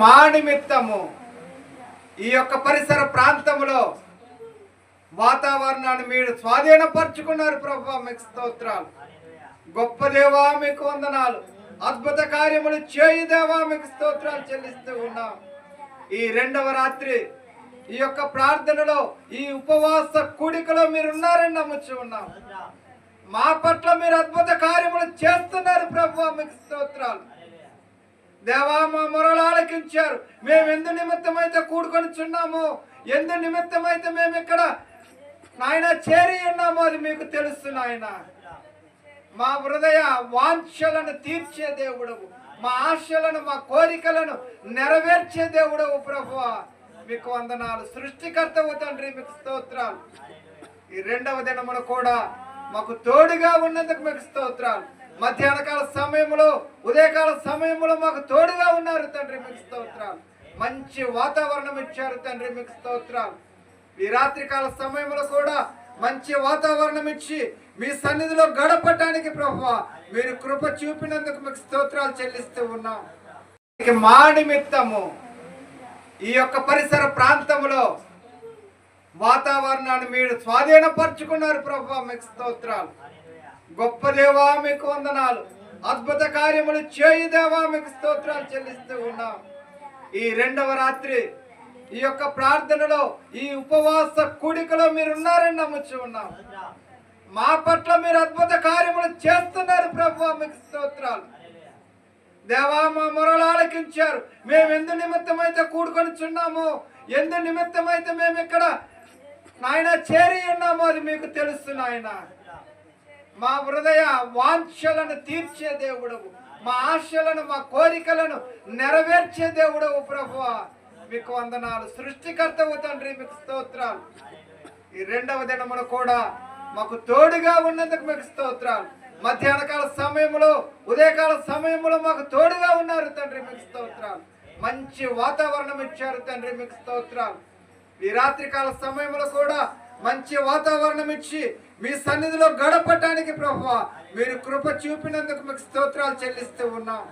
మా నిమిత్తము ఈ యొక్క పరిసర ప్రాంతంలో వాతావరణాన్ని మీరు స్వాధీనపరుచుకున్నారు ప్రభువా, మీకు స్తోత్రాలు. గొప్ప దేవా మీకు వందనాలు. అద్భుత కార్యములు చేయి దేవా, మీకు స్తోత్రాలు చెల్లిస్తూ ఉన్నాం. ఈ రెండవ రాత్రి ఈ యొక్క ప్రార్థనలో ఈ ఉపవాస కూడికలో మీరు ఉన్నారని నమ్ముచు ఉన్నాం. మా పట్ల మీరు అద్భుత కార్యములు చేస్తున్నారు ప్రభువా, మీకు స్తోత్రాలు. దేవా మా మొరలు ఆలకించారు. మేము ఎందు నిమిత్తమైతే కూడుకొని చున్నామో, ఎందు నిమిత్తమైతే మేము ఇక్కడ నాయన చేరి ఉన్నామో అది మీకు తెలుసు నాయన. మా హృదయ వాంఛలను తీర్చే దేవుడవు, మా ఆశలను మా కోరికలను నెరవేర్చే దేవుడవు ప్రభువా, మీకు వందనాలు. సృష్టికర్తవు తండ్రి, మీకు స్తోత్రాలు. ఈ రెండవ దినమున కూడా మాకు తోడుగా ఉన్నందుకు మీకు స్తోత్రాలు. మధ్యాహ్నకాల సమయంలో ఉదయకాల సమయంలో మాకు తోడుగా ఉన్నారు తండ్రి, మీకు స్తోత్రాలు. మంచి వాతావరణం ఇచ్చారు తండ్రి, మీకు స్తోత్రాలు. ఈ రాత్రికాల సమయంలో కూడా మంచి వాతావరణం ఇచ్చి మీ సన్నిధిలో గడపటానికి ప్రభువా మీరు కృప చూపినందుకు మీకు స్తోత్రాలు చెల్లిస్తూ ఉన్నాం. మా నిమిత్తము ఈ యొక్క పరిసర ప్రాంతంలో వాతావరణాన్ని మీరు స్వాధీనపరుచుకున్నారు ప్రభువా, మీకు స్తోత్రాలు. గొప్ప దేవా మీకు వందనాలు. అద్భుత కార్యములు చేయి దేవా, మీకు స్తోత్రాలు చెల్లిస్తూ ఉన్నాం. ఈ రెండవ రాత్రి ఈ యొక్క ప్రార్థనలో ఈ ఉపవాస కూడికలో మీరు ఉన్నారని నమ్ముచు ఉన్నాం. మా పట్ల మీరు అద్భుత కార్యములు చేస్తున్నారు ప్రభువా, మీకు స్తోత్రాలు. దేవా మా మొరలు ఆలకించారు. మేము ఎందు నిమిత్తమైతే కూడుకొని చున్నామో, ఎందు నిమిత్తమైతే మేము ఇక్కడ నాయన చేరి ఉన్నామో అది మీకు తెలుసు నాయన. మా హృదయ వాంఛలను తీర్చే దేవుడవు, మా ఆశలను మా కోరికలను నెరవేర్చే దేవుడవు ప్రభువా, మీకు వందనాలు. సృష్టికర్తవు తండ్రి, మీకు స్తోత్రాలు. ఈ రెండవ దినమున కూడా మాకు తోడుగా ఉన్నందుకు మీకు స్తోత్రాలు. మధ్యాహ్నకాల సమయంలో ఉదయకాల సమయంలో మాకు తోడుగా ఉన్నారు తండ్రి, మీకు స్తోత్రాలు. మంచి వాతావరణం ఇచ్చారు తండ్రి, మీకు స్తోత్రాలు. ఈ రాత్రికాల సమయంలో కూడా మంచి వాతావరణం ఇచ్చి మీ సన్నిధిలో గడపటానికి ప్రభువా మీరు కృప చూపినందుకు మీకు స్తోత్రాలు చెల్లిస్తూ ఉన్నాం.